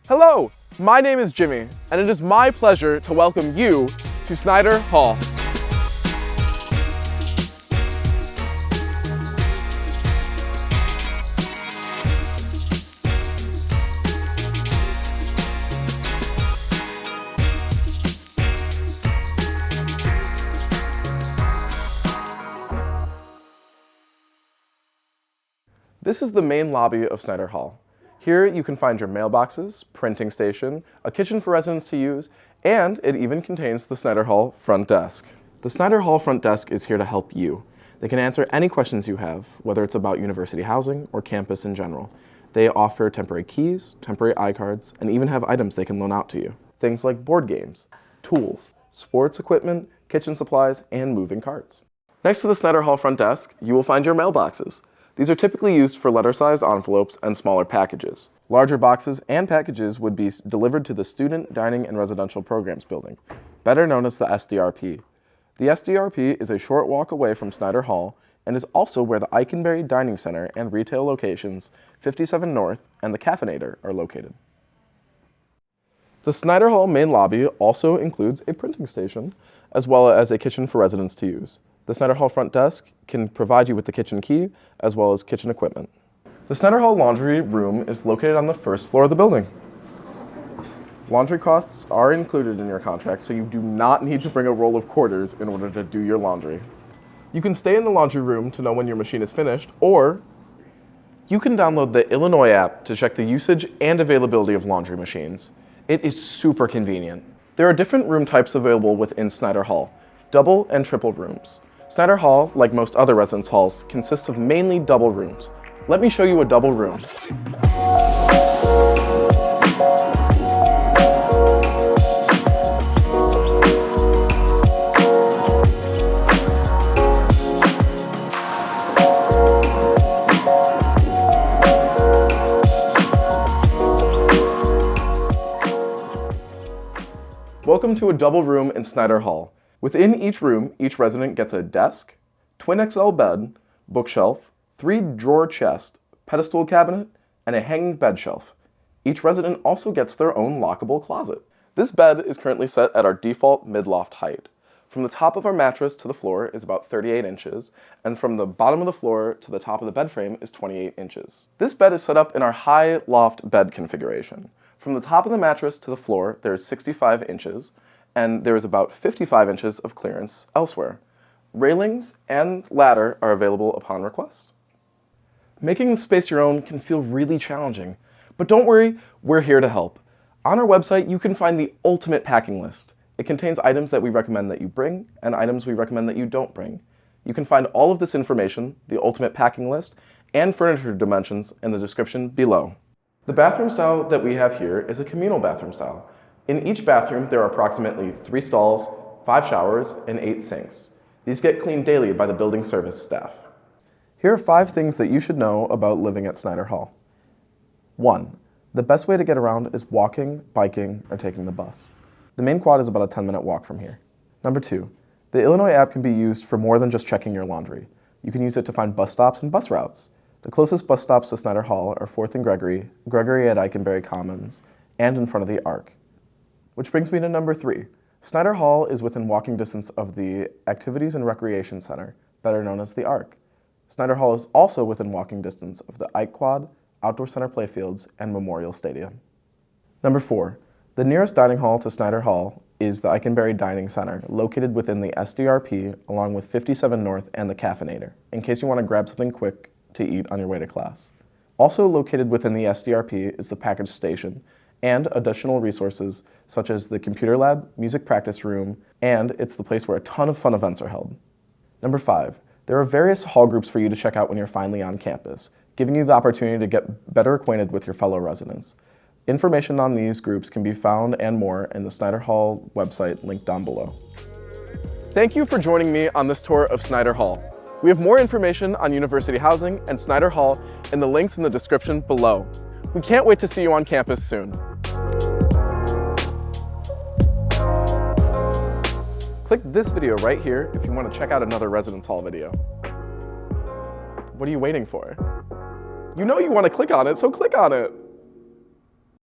Hello, my name is Jimmy, and it is my pleasure to welcome you to Snyder Hall. This is the main lobby of Snyder Hall. Here you can find your mailboxes, printing station, a kitchen for residents to use, and it even contains the Snyder Hall front desk. The Snyder Hall front desk is here to help you. They can answer any questions you have, whether it's about university housing or campus in general. They offer temporary keys, temporary iCards, and even have items they can loan out to you. Things like board games, tools, sports equipment, kitchen supplies, and moving carts. Next to the Snyder Hall front desk, you will find your mailboxes. These are typically used for letter-sized envelopes and smaller packages. Larger boxes and packages would be delivered to the Student Dining and Residential Programs building, better known as the SDRP. The SDRP is a short walk away from Snyder Hall and is also where the Ikenberry Dining Center and retail locations 57 North and the Caffeinator are located. The Snyder Hall main lobby also includes a printing station, as well as a kitchen for residents to use. The Snyder Hall front desk can provide you with the kitchen key, as well as kitchen equipment. The Snyder Hall laundry room is located on the first floor of the building. Laundry costs are included in your contract, so you do not need to bring a roll of quarters in order to do your laundry. You can stay in the laundry room to know when your machine is finished, or you can download the Illinois app to check the usage and availability of laundry machines. It is super convenient. There are different room types available within Snyder Hall, double and triple rooms. Snyder Hall, like most other residence halls, consists of mainly double rooms. Let me show you a double room. Welcome to a double room in Snyder Hall. Within each room, each resident gets a desk, twin XL bed, bookshelf, 3-drawer chest, pedestal cabinet, and a hanging bed shelf. Each resident also gets their own lockable closet. This bed is currently set at our default mid-loft height. From the top of our mattress to the floor is about 38 inches, and from the bottom of the floor to the top of the bed frame is 28 inches. This bed is set up in our high loft bed configuration. From the top of the mattress to the floor, there is 65 inches, and there is about 55 inches of clearance elsewhere. Railings and ladder are available upon request. Making the space your own can feel really challenging, but don't worry, we're here to help. On our website, you can find the ultimate packing list. It contains items that we recommend that you bring and items we recommend that you don't bring. You can find all of this information, the ultimate packing list, and furniture dimensions in the description below. The bathroom style that we have here is a communal bathroom style. In each bathroom, there are approximately 3 stalls, 5 showers, and 8 sinks. These get cleaned daily by the building service staff. Here are 5 things that you should know about living at Snyder Hall. 1. The best way to get around is walking, biking, or taking the bus. The main quad is about a 10-minute walk from here. Number 2. The Illinois app can be used for more than just checking your laundry. You can use it to find bus stops and bus routes. The closest bus stops to Snyder Hall are 4th and Gregory, Gregory at Ikenberry Commons, and in front of the Arc. Which brings me to number 3. Snyder Hall is within walking distance of the Activities and Recreation Center, better known as the Arc. Snyder Hall is also within walking distance of the Ike Quad, Outdoor Center Playfields, and Memorial Stadium. Number 4. The nearest dining hall to Snyder Hall is the Ikenberry Dining Center, located within the SDRP along with 57 North and the Caffeinator, in case you want to grab something quick to eat on your way to class. Also located within the SDRP is the package station, and additional resources such as the computer lab, music practice room, and it's the place where a ton of fun events are held. Number 5, there are various hall groups for you to check out when you're finally on campus, giving you the opportunity to get better acquainted with your fellow residents. Information on these groups can be found and more in the Snyder Hall website linked down below. Thank you for joining me on this tour of Snyder Hall. We have more information on university housing and Snyder Hall in the links in the description below. We can't wait to see you on campus soon. Click this video right here if you want to check out another residence hall video. What are you waiting for? You know you want to click on it, so click on it.